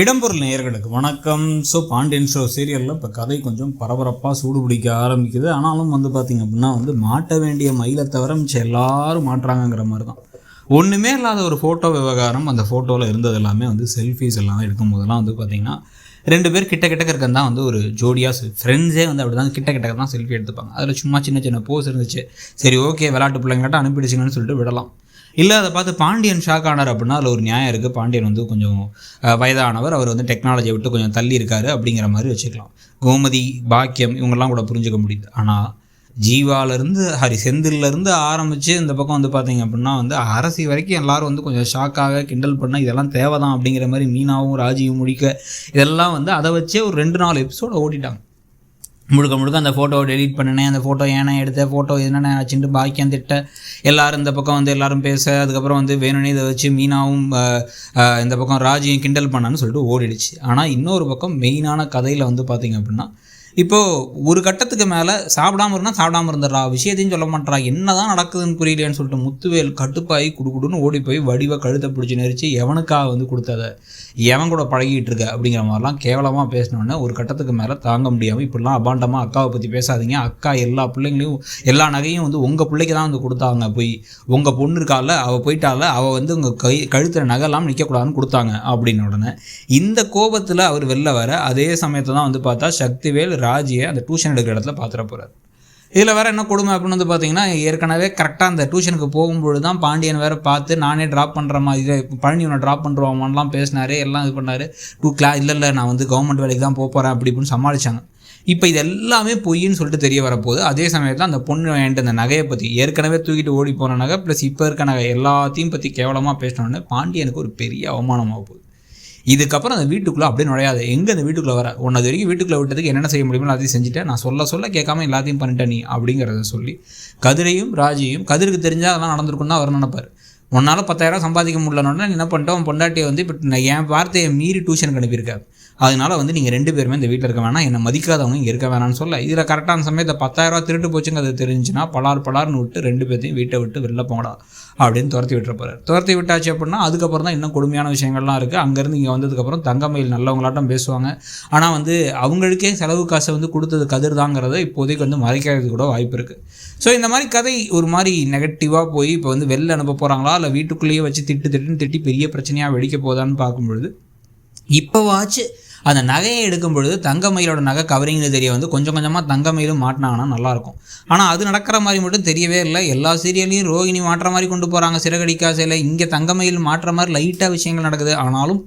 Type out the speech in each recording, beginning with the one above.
இடம்பொருள் நேயர்களுக்கு வணக்கம். ஸோ பாண்டியன் ஷோ சீரியலில் இப்போ கதை கொஞ்சம் பரபரப்பாக சூடு பிடிக்க ஆரம்பிக்குது. ஆனாலும் பார்த்திங்க அப்படின்னா மாட்ட வேண்டிய மயிலை தவிர மிச்சம் எல்லோரும் மாட்டுறாங்கங்கிற மாதிரி தான். ஒன்றுமே இல்லாத ஒரு ஃபோட்டோ விவகாரம். அந்த ஃபோட்டோவில் இருந்தது எல்லாமே செல்ஃபீஸ் எல்லாம் எடுக்கும் போதெல்லாம் பார்த்திங்கன்னா 2 பேர் கிட்ட இருக்கிறது தான் ஒரு ஜோடியாக ஃப்ரெண்ட்ஸே அப்படி தான் கிட்ட தான் செல்ஃபி எடுத்துப்பாங்க. அதில் சும்மா சின்ன போஸ் இருந்துச்சு. சரி ஓகே விளையாட்டு பிள்ளைங்கள்ட்ட அனுப்பிடுச்சிங்கன்னு சொல்லிட்டு விடலாம். இல்லை அதை பார்த்து பாண்டியன் ஷாக் ஆனார் அப்படின்னா அதில் ஒரு நியாயம் இருக்குது. பாண்டியன் கொஞ்சம் வயதானவர், அவர் டெக்னாலஜியை விட்டு கொஞ்சம் தள்ளி இருக்காரு அப்படிங்கிற மாதிரி வச்சுக்கலாம். கோமதி, பாக்கியம் இவங்கெல்லாம் கூட புரிஞ்சுக்க முடியுது. ஆனால் ஜீவாலேருந்து செந்திலேருந்து ஆரம்பித்து இந்த பக்கம் பார்த்திங்க அப்படின்னா அரசி வரைக்கும் எல்லோரும் கொஞ்சம் ஷாக்காக கிண்டல் பண்ண இதெல்லாம் தேவைதான் அப்படிங்கிற மாதிரி மீனாவும் ராஜியும் முடிக்க இதெல்லாம் அதை வச்சே ஒரு 2-4 எபிசோட ஓட்டிட்டாங்க. முழுக்க அந்த ஃபோட்டோவை டெலீட் பண்ணினேன், அந்த ஃபோட்டோ ஏன்னா எடுத்த ஃபோட்டோ என்னென்ன ஆச்சுட்டு பாக்கியம் திட்ட, எல்லோரும் இந்த பக்கம் எல்லோரும் பேச, அதுக்கப்புறம் வேணும்னே இதை வச்சு மீனாவும் இந்த பக்கம் ராஜியும் கிண்டல் பண்ணான்னு சொல்லிட்டு ஓடிடுச்சு. ஆனால் இன்னொரு பக்கம் மெயினான கதையில் பார்த்திங்க அப்படின்னா இப்போது ஒரு கட்டத்துக்கு மேலே சாப்பிடாமல் இருந்தால் சாப்பிடாமல் இருந்துடுறா, விஷயத்தையும் சொல்ல மாட்டா, என்ன தான் நடக்குதுன்னு புரியலையான்னு சொல்லிட்டு முத்துவேல் கட்டுப்பாகி குடுக்குடுன்னு ஓடி போய் வடிவை கழுத்தை பிடிச்சி நெரிச்சு எவனுக்காக கொடுத்ததை எவன் கூட பழகிட்டு இருக்க அப்படிங்கிற மாதிரிலாம் கேவலமாக பேசினோன்னே ஒரு கட்டத்துக்கு மேலே தாங்க முடியாமல் இப்படிலாம் அபாண்டமாக அக்காவை பற்றி பேசாதீங்க, அக்கா எல்லா பிள்ளைங்களையும் எல்லா நகையும் உங்கள் பிள்ளைக்கு தான் கொடுத்தாங்க, போய் உங்கள் பொண்ணு இருக்கால அவள் போயிட்டால அவள் உங்கள் கழுத்தில் நகைலாம் நிற்கக்கூடாதுன்னு கொடுத்தாங்க அப்படின்னு உடனே இந்த கோபத்தில் அவர் வெளில வர அதே சமயத்தை தான் பார்த்தா சக்திவேல் ராஜியை அந்த டியூஷன் எடுக்கிற இடத்துல பார்த்துட போகிறார். இதில் வேறு என்ன கொடுமை அப்படின்னு பார்த்திங்கன்னா ஏற்கனவே கரெக்டாக அந்த டியூஷனுக்கு போகும்பொழுது தான் பாண்டியன் வேறு பார்த்து நானே ட்ராப் பண்ணுற மாதிரி பழனியனை ட்ராப் பண்ணுறோமான்லாம் பேசினார், எல்லாம் இது பண்ணார். இல்லை நான் கவர்மெண்ட் வேலைக்கு தான் போகிறேன் அப்படி இப்படின்னு சமாளித்தாங்க. இப்போ இது எல்லாமே பொய்ன்னு சொல்லிட்டு தெரிய வரப்போகுது. அதே சமயத்தில் அந்த பொண்ணு வேண்ட அந்த நகையை பற்றி ஏற்கனவே தூக்கிட்டு ஓடி போன நகை ப்ளஸ் இப்போ இருக்க நகை எல்லாத்தையும் பற்றி கேவலமாக பேசினோடனே பாண்டியனுக்கு ஒரு பெரிய அவமானமாக போகுது. இதுக்கப்புறம் அந்த வீட்டுக்குள்ளே அப்படியே நுழையாது. எங்கே அந்த வீட்டுக்குள்ளே வர ஒன்றது வரைக்கும் வீட்டுக்குள்ளே விட்டதுக்கு என்னென்ன செய்ய முடியுமோ எல்லாத்தையும் செஞ்சுட்டேன், நான் சொல்ல கேட்காம எல்லாத்தையும் பண்ணிட்டேன் நீ அப்படிங்கிறத சொல்லி கதிரையும் ராஜியும் கதிருக்கு தெரிஞ்சால் அதெல்லாம் நடந்திருக்குன்னு தான் அவர் நினைப்பார். உன்னால் 10,000 சம்பாதிக்க முடியலன்னு என்ன பண்ணிட்டோம், உன் பொண்டாட்டியை இப்போ என் வார்த்தையை மீறி டியூஷனுக்கு அனுப்பியிருக்காரு. அதனால் நீங்கள் 2 பேருமே இந்த வீட்டில் இருக்க வேணாம், என்னை மதிக்காதவங்க இங்கே இருக்க வேணாம்னு சொல்ல இதில் கரெக்டான சமயத்தை 10,000 திருட்டு போச்சுங்க அது தெரிஞ்சுன்னா பலார்னு விட்டு 2 பேர்த்தையும் வீட்டை விட்டு வெளில போங்கடா அப்படின்னு துரத்தி விட்டுற போகிறார். துரத்தி விட்டாச்சு அப்படின்னா அதுக்கப்புறம் தான் இன்னும் கொடுமையான விஷயங்கள்லாம் இருக்குது. அங்கேருந்து இங்கே வந்ததுக்கப்புறம் தங்கமயில் நல்லவங்களாட்டம் பேசுவாங்க. ஆனால் அவங்களுக்கே செலவு காசை கொடுத்தது கதிர் தாங்கிறத இப்போதைக்கு மறைக்கிறது கூட வாய்ப்பு இருக்குது. ஸோ இந்த மாதிரி கதை ஒரு மாதிரி நெகட்டிவாக போய் இப்போ வெளில அனுப்ப போகிறாங்களா இல்லை வீட்டுக்குள்ளேயே வச்சு திட்டி பெரிய பிரச்சனையாக வெடிக்க போதான்னு பார்க்கும்பொழுது இப்போவாச்சு அந்த நகையை எடுக்கும் பொழுது தங்கமயிலோட நகை கவரிங்கில் தெரிய கொஞ்சம் கொஞ்சமாக தங்கமயிலும் மாட்டினாங்கன்னா நல்லாயிருக்கும். ஆனால் அது நடக்கிற மாதிரி மட்டும் தெரியவே இல்லை. எல்லா சீரியல்லையும் ரோகிணி மாட்டுற மாதிரி கொண்டு போகிறாங்க சிறகடிக்காசையில், இங்கே தங்கமயில் மாட்டுற மாதிரி லைட்டாக விஷயங்கள் நடக்குது. ஆனாலும்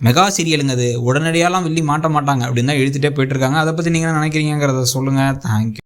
மெகா சீரியலுங்க அது, உடனடியாலாம் வெள்ளி மாட்ட மாட்டாங்க அப்படின்னு தான் எழுதிட்டே போயிட்டுருக்காங்க. அதை பற்றி நீங்கள் என்ன நினைக்கிறீங்கிறத சொல்லுங்கள். தேங்க்யூ.